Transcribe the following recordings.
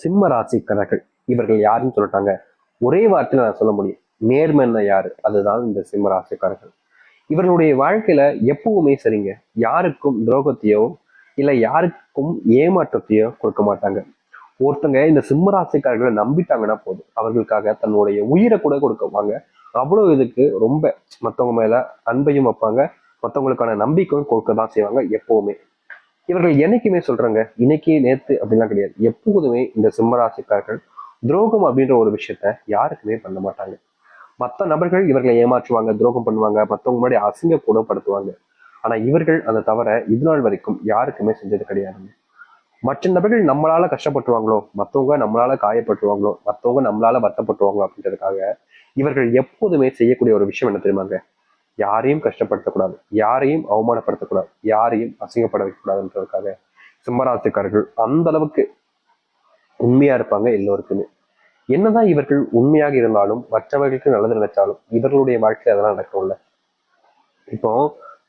சிம்ம ராசிக்காரர்கள் இவர்கள் யாருன்னு சொல்லிட்டாங்க. ஒரே வார்த்தையில நான் சொல்ல முடியும், நேர்மைன்னா யாரு, அதுதான் இந்த சிம்ம ராசிக்காரர்கள். இவர்களுடைய வாழ்க்கையில எப்பவுமே சரிங்க, யாருக்கும் துரோகத்தையோ இல்ல யாருக்கும் ஏமாற்றத்தையோ கொடுக்க மாட்டாங்க. ஒருத்தங்க இந்த சிம்ம ராசிக்காரர்களை நம்பிட்டாங்கன்னா போதும், அவர்களுக்காக தன்னுடைய உயிரை கூட கொடுக்குவாங்க. அவ்வளவு இதுக்கு ரொம்ப மற்றவங்க மேல அன்பையும் வைப்பாங்க, மற்றவங்களுக்கான நம்பிக்கையும் கொடுக்க தான் செய்வாங்க எப்பவுமே. இவர்கள் என்னைக்குமே சொல்றாங்க, இன்னைக்கு நேத்து அப்படின்லாம் கிடையாது. எப்போதுமே இந்த சிம்மராசிக்காரர்கள் துரோகம் அப்படின்ற ஒரு விஷயத்த யாருக்குமே பண்ண மாட்டாங்க. மற்ற நபர்கள் இவர்களை ஏமாற்றுவாங்க, துரோகம் பண்ணுவாங்க, மற்றவங்க முன்னாடி அசிங்க கூடப்படுத்துவாங்க. ஆனா இவர்கள் அந்த தவிர இது நாள் வரைக்கும் யாருக்குமே செஞ்சது கிடையாதுங்க. மற்ற நபர்கள் நம்மளால கஷ்டப்பட்டுருவாங்களோ, மற்றவங்க நம்மளால காயப்பட்டுருவாங்களோ, மற்றவங்க நம்மளால வருத்தப்பட்டுருவாங்களோ அப்படின்றதுக்காக இவர்கள் எப்போதுமே செய்யக்கூடிய ஒரு விஷயம் என்ன தெரியுமாங்க, யாரையும் கஷ்டப்படுத்தக்கூடாது, யாரையும் அவமானப்படுத்தக்கூடாது, யாரையும் அசிங்கப்பட வைக்கக்கூடாதுன்றதுக்காக சிம்மராசிக்காரர்கள் அந்த அளவுக்கு உண்மையா இருப்பாங்க எல்லோருக்குமே. என்னதான் இவர்கள் உண்மையாக இருந்தாலும் மற்றவர்களுக்கு நல்லது நினைச்சாலும் இவர்களுடைய வாழ்க்கையில அதெல்லாம் நடக்கும்ல. இப்போ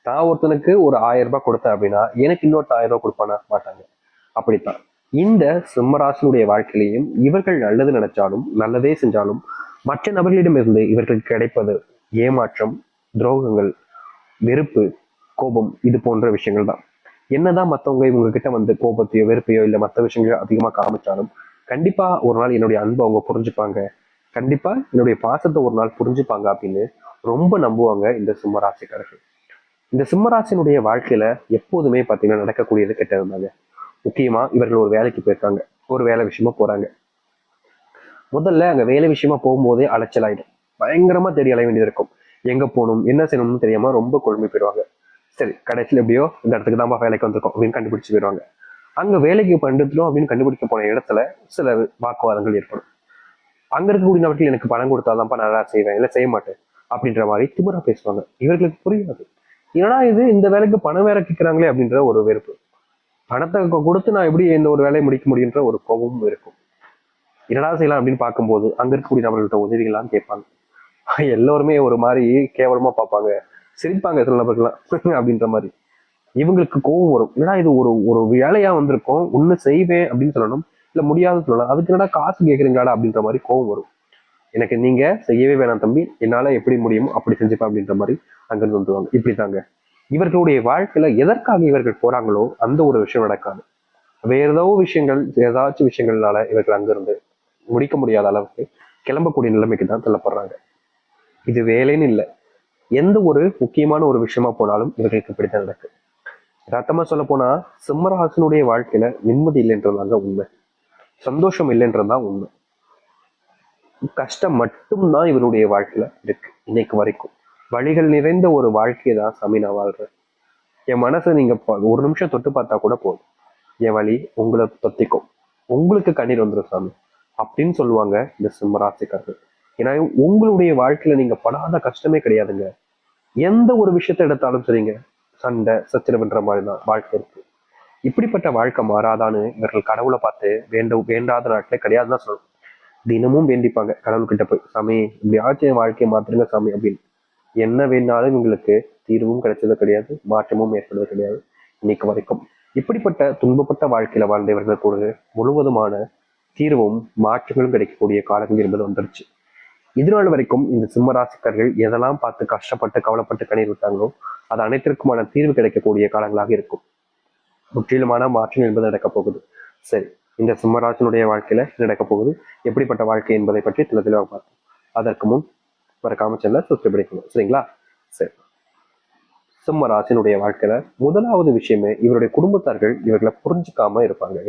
நான் ஒருத்தனுக்கு ஒரு 1000 ரூபாய் கொடுத்தேன் அப்படின்னா எனக்கு இன்னொரு 1000 ரூபாய் கொடுப்பானா? மாட்டாங்க. அப்படித்தான் இந்த சிம்மராசினுடைய வாழ்க்கையிலையும் இவர்கள் நல்லது நினைச்சாலும் நல்லதே செஞ்சாலும் மற்ற நபர்களிடமிருந்து இவர்களுக்கு கிடைப்பது ஏமாற்றம், துரோகங்கள், வெறுப்பு, கோபம், இது போன்ற விஷயங்கள் தான். என்னதான் மற்றவங்க இவங்க கிட்ட வந்து கோபத்தையோ வெறுப்பையோ இல்லை மற்ற விஷயங்களோ அதிகமாக காமிச்சாலும் கண்டிப்பா ஒரு நாள் என்னுடைய அன்பை அவங்க புரிஞ்சுப்பாங்க, கண்டிப்பா என்னுடைய பாசத்தை ஒரு நாள் புரிஞ்சுப்பாங்க அப்படின்னு ரொம்ப நம்புவாங்க இந்த சிம்மராசிக்காரர்கள். இந்த சிம்மராசினுடைய வாழ்க்கையில எப்போதுமே பார்த்தீங்கன்னா நடக்கக்கூடியது கெட்டதுதாங்க. முக்கியமா இவர்கள் ஒரு வேலைக்கு போயிருக்காங்க, ஒரு வேலை விஷயமா போறாங்க. முதல்ல அங்க வேலை விஷயமா போகும்போதே அலைச்சல் ஆயிடும், பயங்கரமா தேடி அலைய வேண்டியது இருக்கும். எங்க போகணும் என்ன செய்யணும்னு தெரியாம ரொம்ப குழம்பி போயிடுவாங்க. சரி, கடைசியில் எப்படியோ இந்த இடத்துக்கு தான் வேலைக்கு வந்திருக்கோம் அப்படின்னு கண்டுபிடிச்சு போயிடுவாங்க. அங்க வேலைக்கு பண்ணிட்டோம் அப்படின்னு கண்டுபிடிக்க போன இடத்துல சில வாக்குவாதங்கள் ஏற்படும். அங்க இருக்கக்கூடிய நபர்கள் எனக்கு பணம் கொடுத்தாதான்ப்பா நல்லா செய்வேன், இல்லை செய்ய மாட்டேன் அப்படின்ற மாதிரி திமிரா பேசுவாங்க. இவர்களுக்கு புரியாது, ஏன்னா இது இந்த வேலைக்கு பணம் வேற கேட்கிறாங்களே அப்படின்ற ஒரு வெறுப்பு. பணத்தை கொடுத்து நான் எப்படி இந்த ஒரு வேலையை முடிக்க முடியுன்ற ஒரு கோபமும் இருக்கும். என்னடா செய்யலாம் அப்படின்னு பார்க்கும்போது அங்க இருக்கக்கூடிய நபர்கள்ட்ட உதவிகள்லாம் கேட்பாங்க. எல்லோருமே ஒரு மாதிரி கேவலமா பார்ப்பாங்க, சிரிப்பாங்க சில நபர்கள்லாம் அப்படின்ற மாதிரி. இவங்களுக்கு கோவம் வரும், என்னடா இது ஒரு ஒரு வேலையா வந்திருக்கோம், ஒண்ணு செய்வேன் அப்படின்னு சொல்லணும், இல்ல முடியாதுன்னு சொல்லலாம், அதுக்கு என்னடா காசு கேட்குறீங்களாடா அப்படின்ற மாதிரி கோவம் வரும். எனக்கு நீங்க செய்யவே வேணாம் தம்பி, என்னால எப்படி முடியுமோ அப்படி செஞ்சுப்பேன் அப்படின்ற மாதிரி அங்கிருந்து வந்துருவாங்க. இப்படித்தாங்க இவர்களுடைய வாழ்க்கையில எதற்காக இவர்கள் போறாங்களோ அந்த ஒரு விஷயம் நடக்காது. வேற ஏதோ விஷயங்கள், ஏதாச்சும் விஷயங்கள்னால இவர்கள் அங்கிருந்து முடிக்க முடியாத அளவுக்கு கிளம்பக்கூடிய நிலைமைக்கு தான் தள்ளப்படுறாங்க. இது வேலைன்னு இல்லை, எந்த ஒரு முக்கியமான ஒரு விஷயமா போனாலும் இவர்களுக்கு இப்படித்தான் நடக்கு. ரத்தமா சொல்ல போனா சிம்மராசனுடைய வாழ்க்கையில நிம்மதி இல்லைன்றதாங்க உண்மை, சந்தோஷம் இல்லைன்றதுதான் உண்மை. கஷ்டம் மட்டும்தான் இவருடைய வாழ்க்கையில இருக்கு இன்னைக்கு வரைக்கும். வழிகள் நிறைந்த ஒரு வாழ்க்கையை தான் சாமி நான் வாழ்றேன். என் மனசை நீங்க ஒரு நிமிஷம் தொட்டு பார்த்தா கூட போதும், என் வழி உங்களை தொத்திக்கும், உங்களுக்கு கண்ணீர் வந்துடும் சாமி அப்படின்னு சொல்லுவாங்க இந்த சிம்மராசிக்காரர்கள். ஏன்னா உங்களுடைய வாழ்க்கையில நீங்க படாத கஷ்டமே கிடையாதுங்க. எந்த ஒரு விஷயத்த எடுத்தாலும் சரிங்க, சண்டை சச்சரவுன்ற மாதிரி தான் வாழ்க்கை இருக்கு. இப்படிப்பட்ட வாழ்க்கை மாறாதான்னு இவர்கள் கடவுளை பார்த்து வேண்டாத நாட்களே கிடையாதுன்னு தான் சொல்லணும். தினமும் வேண்டிப்பாங்க கடவுள்கிட்ட போய், சாமி இப்படியாச்சும் என் வாழ்க்கையை மாத்துருங்க சாமி அப்படின்னு. என்ன வேணாலும் இவங்களுக்கு தீர்வும் கிடைச்சது கிடையாது, மாற்றமும் ஏற்படுவது கிடையாது இன்னைக்கு வரைக்கும். இப்படிப்பட்ட துன்பப்பட்ட வாழ்க்கையில வாழ்ந்தவர்கள் கூட முழுவதுமான தீர்வும் மாற்றங்களும் கிடைக்கக்கூடிய காலங்கள் என்பது வந்துருச்சு. இதனால வரைக்கும் இந்த சிம்மராசிக்காரர்கள் எதெல்லாம் பார்த்து கஷ்டப்பட்டு கவலைப்பட்டு கண்ணீர் விட்டாங்களோ அது அனைத்திற்குமான தீர்வு கிடைக்கக்கூடிய காலங்களாக இருக்கும். முற்றிலுமான மாற்றம் என்பது நடக்கப் போகுது. சரி, இந்த சிம்மராசினுடைய வாழ்க்கையில நடக்க போகுது, எப்படிப்பட்ட வாழ்க்கை என்பதை பற்றி தெளிவாக பார்ப்போம். அதற்கு முன் மறக்காம சேனலை சப்ஸ்கிரைப் பண்ணிக்கணும், சரிங்களா? சரி, சிம்ம ராசினுடைய வாழ்க்கையில முதலாவது விஷயமே இவருடைய குடும்பத்தார்கள் இவர்களை புரிஞ்சுக்காம இருப்பாங்க.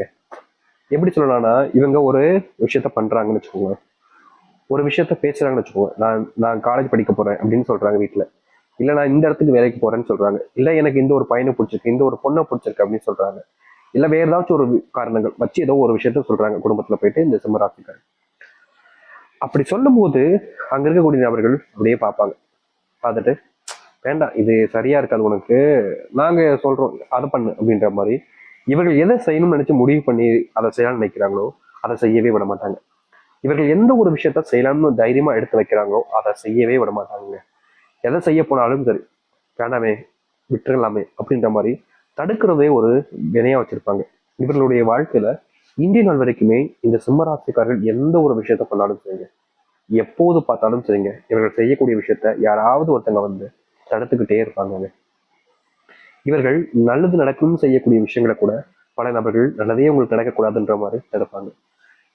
எப்படி சொல்லலாம்னா, இவங்க ஒரு விஷயத்த பண்றாங்கன்னு வச்சுக்கோங்க, ஒரு விஷயத்த பேசுறாங்கன்னு வச்சுக்கோங்க. நான் நான் காலேஜ் படிக்க போறேன் அப்படின்னு சொல்றாங்க வீட்டுல, இல்ல நான் இந்த இடத்துக்கு வேலைக்கு போறேன்னு சொல்றாங்க, இல்ல எனக்கு இந்த ஒரு பையனை பிடிச்சிருக்கு, இந்த ஒரு பொண்ணை பிடிச்சிருக்கு அப்படின்னு சொல்றாங்க, இல்ல வேற ஏதாச்சும் ஒரு காரணங்கள் வச்சு ஏதோ ஒரு விஷயத்த சொல்றாங்க குடும்பத்துல போயிட்டு இந்த சிம்மராசிக்கார். அப்படி சொல்லும் போது அங்க இருக்கக்கூடிய நபர்கள் அப்படியே பார்ப்பாங்க, பார்த்துட்டு வேண்டாம் இது சரியா இருக்காது உனக்கு, நாங்க சொல்றோம் அதை பண்ணு அப்படின்ற மாதிரி இவர்கள் எதை செய்யணும்னு நினைச்சு முடிவு பண்ணி அதை செய்யலாம்னு நினைக்கிறாங்களோ அதை செய்யவே விட மாட்டாங்க. இவர்கள் எந்த ஒரு விஷயத்த செய்யலாம்னு தைரியமா எடுத்து வைக்கிறாங்களோ அதை செய்யவே விட மாட்டாங்க. எதை செய்ய போனாலும் சரி, வேண்டாமே விட்டுறலாமே அப்படின்ற மாதிரி தடுக்கிறதே ஒரு வினையா வச்சிருப்பாங்க. இவர்களுடைய வாழ்க்கையில இந்திய நாள் வரைக்குமே இந்த சிம்மராசிக்காரர்கள் எந்த ஒரு விஷயத்த பண்ணாலும் சரிங்க, எப்போது பார்த்தாலும் சரிங்க, இவர்கள் செய்யக்கூடிய விஷயத்த யாராவது ஒருத்தங்க வந்து தடுத்துக்கிட்டே இருப்பாங்க. இவர்கள் நல்லது நடக்கணும்னு செய்யக்கூடிய விஷயங்களை கூட பல நபர்கள் நல்லதே உங்களுக்கு நடக்கக்கூடாதுன்ற மாதிரி தடுப்பாங்க.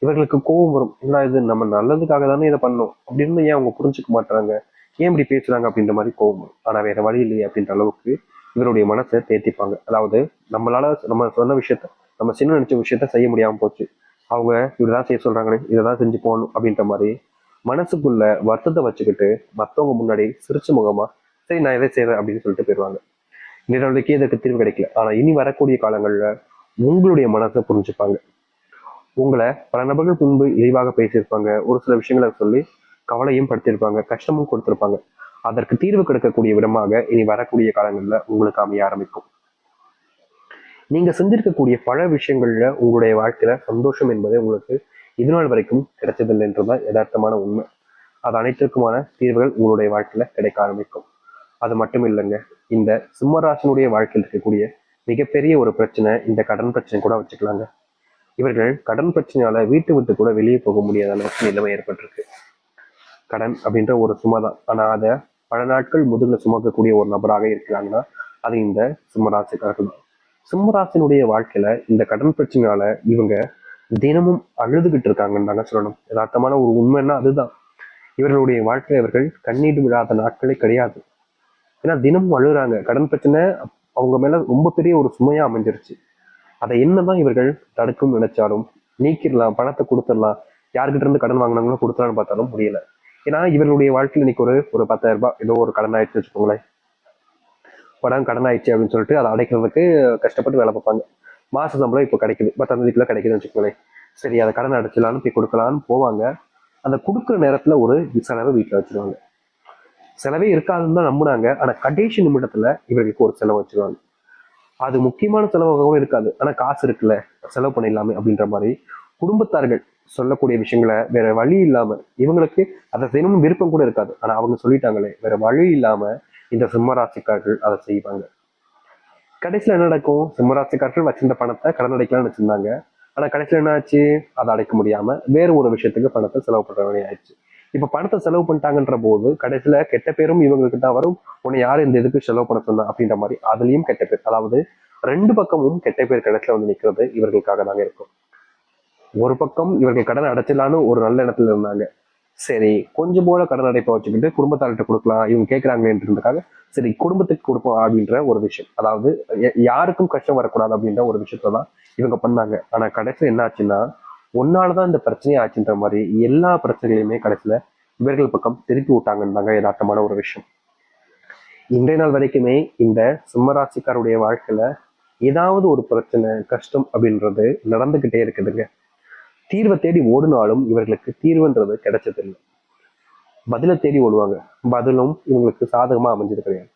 இவர்களுக்கு கோபம் வரும், என்ன இது நம்ம நல்லதுக்காக தானே இதை பண்ணோம் அப்படின்னு ஏன் அவங்க புரிஞ்சுக்க மாட்டாங்க, ஏன் இப்படி பேசுறாங்க அப்படின்ற மாதிரி கோபம் வரும். ஆனா வேற வழி இல்லையே அப்படின்ற அளவுக்கு இவருடைய மனசை தேத்திப்பாங்க. அதாவது நம்மளால நம்ம சொன்ன விஷயத்த, நம்ம சின்ன நினைச்ச விஷயத்த செய்ய முடியாம போச்சு, அவங்க இப்படிதான் செய்ய சொல்றாங்களே இதைதான் செஞ்சு போகணும் அப்படின்ற மாதிரி மனசுக்குள்ள வருத்தத்தை வச்சுக்கிட்டு மற்றவங்க முன்னாடி சிரிச்ச முகமா சரி நான் எதை செய்யறேன் அப்படின்னு சொல்லிட்டு போயிடுவாங்க. நிலவுக்கு இதற்கு தீர்வு கிடைக்கல. ஆனா இனி வரக்கூடிய காலங்கள்ல உங்களுடைய மனசை புரிஞ்சுப்பாங்க. உங்களை பல நபர்கள் முன்பு இழிவாக பேசியிருப்பாங்க, ஒரு சில விஷயங்களை சொல்லி கவலையும் படுத்தியிருப்பாங்க, கஷ்டமும் கொடுத்திருப்பாங்க. அதற்கு தீர்வு கிடைக்கக்கூடிய விதமாக இனி வரக்கூடிய காலங்கள்ல உங்களுக்கு அமைய ஆரம்பிக்கும். நீங்க செஞ்சிருக்கக்கூடிய பல விஷயங்கள்ல உங்களுடைய வாழ்க்கையில சந்தோஷம் என்பது உங்களுக்கு இதுநாள் வரைக்கும் கிடைச்சதில்லை என்றுதான் யதார்த்தமான உண்மை. அது அனைத்திற்குமான தீர்வுகள் உங்களுடைய வாழ்க்கையில கிடைக்க ஆரம்பிக்கும். அது மட்டும் இல்லைங்க, இந்த சிம்மராசனுடைய வாழ்க்கையில் இருக்கக்கூடிய மிகப்பெரிய ஒரு பிரச்சனை இந்த கடன் பிரச்சனை கூட வச்சுக்கலாங்க. இவர்கள் கடன் பிரச்சனையால வீட்டு விட்டு கூட வெளியே போக முடியாத அளவுக்கு நிலைமை ஏற்பட்டிருக்கு. கடன் அப்படின்ற ஒரு சுமை தான், ஆனா அதை பல நாட்கள் முதுகுல சுமக்கக்கூடிய ஒரு நபராக இருக்கிறாங்கன்னா அது இந்த சிம்மராசிக்காரர்கள் தான். சிம்மராசினுடைய வாழ்க்கையில இந்த கடன் பிரச்சனையால இவங்க தினமும் அழுதுகிட்டு இருக்காங்கன்னு தாங்க சொல்லணும். யதார்த்தமான ஒரு உண்மைன்னா அதுதான். இவர்களுடைய வாழ்க்கையில இவர்கள் கண்ணீர் விடாத நாட்களே கிடையாது. ஏன்னா தினமும் அழுகுறாங்க. கடன் பிரச்சனை அவங்க மேல ரொம்ப பெரிய ஒரு சுமையா அமைஞ்சிருச்சு. அதை என்னதான் இவர்கள் தடுக்கும் நினைச்சாலும் நீக்கிடலாம், பணத்தை கொடுத்துடலாம், யாருக்கிட்ட இருந்து கடன் வாங்கினாங்களோ கொடுத்துலான்னு பார்த்தாலும் முடியல. ஏன்னா இவர்களுடைய வாழ்க்கையில் இன்னைக்கு ஒரு ஒரு 10,000 ரூபாய் ஏதோ ஒரு கடன் ஆயிடுச்சு வச்சுக்கோங்களேன். கடன் ஆயிடுச்சு அப்படின்னு சொல்லிட்டு அதை அடைக்கிறதுக்கு கஷ்டப்பட்டு வேலை பார்ப்பாங்க. மாச சம்பளம் இப்போ கிடைக்குது, 10ஆம் தேதிக்குள்ள கிடைக்குதுன்னு வச்சுக்கோங்களேன். சரி அதை கடன் அடைச்சலான்னு போய் கொடுக்கலான்னு போவாங்க. அந்த கொடுக்குற நேரத்துல ஒரு செலவை வீட்டில் வச்சிருவாங்க. செலவே இருக்காதுன்னு தான் நம்புனாங்க, ஆனா கடைசி நிமிடத்துல இவர்களுக்கு ஒரு செலவு வச்சிருவாங்க. அது முக்கியமான செலவாகவும் இருக்காது, ஆனா காசு இருக்குல்ல செலவு பண்ணிடலாமே அப்படின்ற மாதிரி குடும்பத்தார்கள் சொல்லக்கூடிய விஷயங்களை வேற வழி இல்லாம இவங்களுக்கு அதை செய்யணும்னு விருப்பம் கூட இருக்காது, ஆனா அவங்க சொல்லிட்டாங்களே வேற வழி இல்லாம இந்த சிம்மராசிக்காரர்கள் அதை செய்வாங்க. கடைசியில என்ன நடக்கும், சிம்மராசிக்காரர்கள் வச்சிருந்த பணத்தை கடன் அடைக்கலாம்னு வச்சிருந்தாங்க. ஆனா கடைசியில என்ன ஆச்சு, அதை அடைக்க முடியாம வேற ஒரு விஷயத்துக்கு பணத்தை செலவு பண்ற வேலையை ஆயிடுச்சு. இப்ப பணத்தை செலவு பண்ணிட்டாங்கன்ற போது கடைசியில கெட்ட பேரும் இவங்களுக்கு தான் வரும். உன்னை யாரு இந்த இதுக்கு செலவு பண்ண சொன்னா அப்படின்ற மாதிரி அதுலயும் கெட்ட பேர். அதாவது ரெண்டு பக்கமும் கெட்ட பேர் கடைசியில வந்து நிக்கிறது இவர்களுக்காக தாங்க இருக்கும். ஒரு பக்கம் இவர்கள் கடன் அடைச்சலான்னு ஒரு நல்ல இடத்துல இருந்தாங்க. சரி கொஞ்சம் போல கடன் அடைப்பை வச்சுக்கிட்டு குடும்பத்தார்கிட்ட கொடுக்கலாம், இவங்க கேட்கறாங்களேன்றதுக்காக சரி குடும்பத்துக்கு கொடுப்போம் அப்படின்ற ஒரு விஷயம். அதாவது யாருக்கும் கஷ்டம் வரக்கூடாது அப்படின்ற ஒரு விஷயத்தான் இவங்க பண்ணாங்க. ஆனா கடைசியில என்ன ஆச்சுன்னா ஒன்னாலதான் இந்த பிரச்சனையே ஆச்சுன்ற மாதிரி எல்லா பிரச்சனைகளையுமே கடைசியில இவர்கள் பக்கம் திருப்பி விட்டாங்கன்னு தாங்க யதார்த்தமான ஒரு விஷயம். இன்றைய நாள் வரைக்குமே இந்த சிம்மராசிக்காருடைய வாழ்க்கையில ஏதாவது ஒரு பிரச்சனை கஷ்டம் அப்படின்றது நடந்துகிட்டே இருக்குதுங்க. தீர்வை தேடி ஓடினாலும் இவர்களுக்கு தீர்வுன்றது கிடைச்சதில்லை. பதிலை தேடி ஓடுவாங்க, பதிலும் இவங்களுக்கு சாதகமா அமைஞ்சது கிடையாது.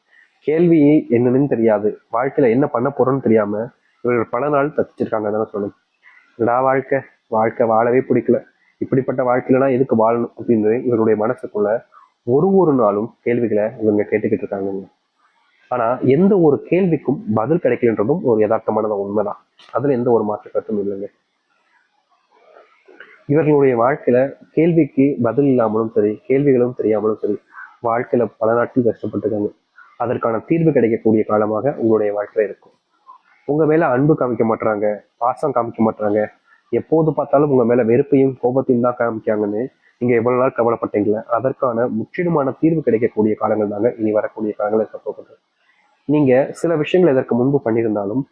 கேள்வியே என்னன்னு தெரியாது, வாழ்க்கையில என்ன பண்ண போறோம்னு தெரியாம இவர்கள் பல நாள் தப்பிச்சிருக்காங்க தானே சொல்லணும். என்னடா வாழ்க்கை, வாழ்க்கை வாழவே பிடிக்கல, இப்படிப்பட்ட வாழ்க்கையிலனா எதுக்கு வாழணும் அப்படின்னு இவருடைய மனசுக்குள்ள ஒரு ஒரு நாளும் கேள்விகளை இவங்க கேட்டுக்கிட்டு இருக்காங்க. ஆனா எந்த ஒரு கேள்விக்கும் பதில் கிடைக்கலன்றதும் ஒரு யதார்த்தமான உண்மைதான். அதுல எந்த ஒரு மாற்று கருத்தும் இல்லைங்க. இவர்களுடைய வாழ்க்கையில கேள்விக்கு பதில் இல்லாமலும் சரி, கேள்விகளும் தெரியாமலும் சரி, வாழ்க்கையில பல நாட்கள் கஷ்டப்பட்டுருக்காங்க. அதற்கான தீர்வு கிடைக்கக்கூடிய காலமாக உங்களுடைய வாழ்க்கையில இருக்கும். உங்க மேல அன்பு காமிக்க மாட்டாங்க, பாசம் காமிக்க மாட்டாங்க, எப்போது பார்த்தாலும் உங்க மேல வெறுப்பையும் கோபத்தையும் தான் காமிக்காங்கன்னு நீங்க எவ்வளவு நாள் கவலைப்பட்டீங்களா, அதற்கான முற்றிலுமான தீர்வு கிடைக்கக்கூடிய காலங்கள் தாங்க இனி வரக்கூடிய காலங்கள் இருக்க போகுது. நீங்க சில விஷயங்கள் இதற்கு முன்பு பண்ணியிருந்தாலும்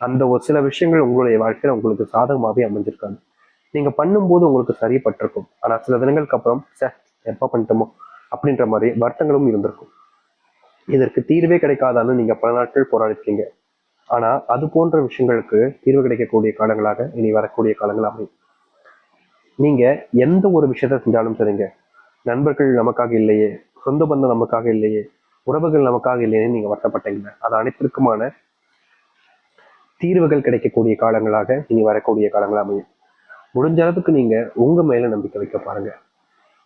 அந்த ஒரு சில விஷயங்கள் உங்களுடைய வாழ்க்கையில உங்களுக்கு சாதகமாகவே அமைஞ்சிருக்காங்க. நீங்க பண்ணும்போது உங்களுக்கு சரிப்பட்டிருக்கும், ஆனா சில தினங்களுக்கு அப்புறம் எப்ப பண்ணிட்டோமோ அப்படின்ற மாதிரி வருத்தங்களும் இருந்திருக்கும். இதற்கு தீர்வே கிடைக்காதான்னு நீங்க பல நாட்கள் போராடிருக்கீங்க. ஆனா அது போன்ற விஷயங்களுக்கு தீர்வு கிடைக்கக்கூடிய காலங்களாக இனி வரக்கூடிய காலங்கள் அமையும். நீங்க எந்த ஒரு விஷயத்த செஞ்சாலும் சரிங்க, நண்பர்கள் நமக்காக இல்லையே, சொந்த பந்தம் நமக்காக இல்லையே, உறவுகள் நமக்காக இல்லையே நீங்க வருத்தப்பட்டீங்க, அது அனைத்திற்குமான தீர்வுகள் கிடைக்கக்கூடிய காலங்களாக இனி வரக்கூடிய காலங்கள் அமையும். முடிஞ்ச அளவுக்கு நீங்க உங்க மேல நம்பிக்கை வைக்க பாருங்க.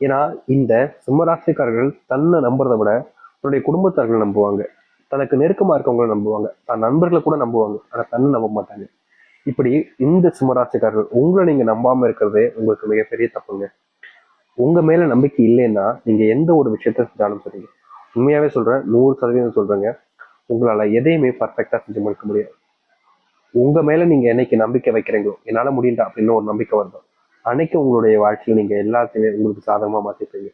ஏன்னா இந்த சிம்மராசிக்காரர்கள் தன்னை நம்புறதை விட தன்னுடைய குடும்பத்தார்கள் நம்புவாங்க, தனக்கு நெருக்கமா இருக்கவங்களை நம்புவாங்க, தன் நண்பர்களை கூட நம்புவாங்க, ஆனா தன்னை நம்ப மாட்டாங்க. இப்படி இந்த சிம்மராசிக்காரர்கள் உங்களை நீங்க நம்பாம இருக்கிறதே உங்களுக்கு மிகப்பெரிய தப்புங்க. உங்க மேல நம்பிக்கை இல்லைன்னா நீங்க எந்த ஒரு விஷயத்த செஞ்சாலும் சரிங்க. உண்மையாவே சொல்றேன், 100% சொல்றேங்க. உங்களால எதையுமே பர்ஃபெக்டா செஞ்சு முடிக்க முடியாது. உங்க மேல நீங்க என்னைக்கு நம்பிக்கை வைக்கிறீங்களோ, என்னால முடியும்டா அப்படின்னு ஒரு நம்பிக்கை வருதோ, அன்னைக்கு உங்களுடைய வாழ்க்கையில நீங்க எல்லாத்தையுமே உங்களுக்கு சாதகமா மாத்திப்பீங்க.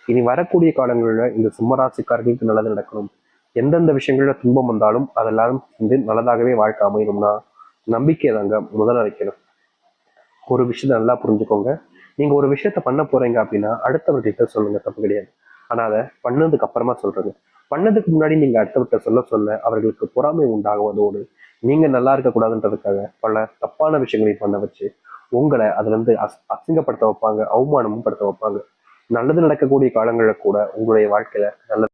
இனி வரக்கூடிய காலங்களில் இந்த சிம்மராசிக்காரர்களுக்கு நல்லது நடக்கணும். எந்தெந்த விஷயங்கள்ல துன்பம் வந்தாலும் அதெல்லாம் வந்து நல்லதாகவே வாழ்க்கை அமையணும்னா நம்பிக்கை தாங்க முதல்ல வைக்கணும். ஒரு விஷயத்த நல்லா புரிஞ்சுக்கோங்க. நீங்க ஒரு விஷயத்த பண்ண போறீங்க அப்படின்னா அடுத்தவர்கிட்ட சொல்லுங்க, தப்பு கிடையாது. ஆனா அதை பண்ணதுக்கு அப்புறமா சொல்றேங்க. பண்ணதுக்கு முன்னாடி நீங்க அடுத்தவர்கிட்ட சொல்ல சொல்ல அவர்களுக்கு பொறாமை உண்டாகுவதோடு நீங்க நல்லா இருக்கக்கூடாதுன்றதுக்காக பல தப்பான விஷயங்களையும் பண்ண வச்சு உங்களை அதுல இருந்து அசிங்கப்படுத்த வைப்பாங்க, அவமானமும் படுத்த வைப்பாங்க. நல்லது நடக்கக்கூடிய காலங்களில் கூட உங்களுடைய வாழ்க்கையில நல்ல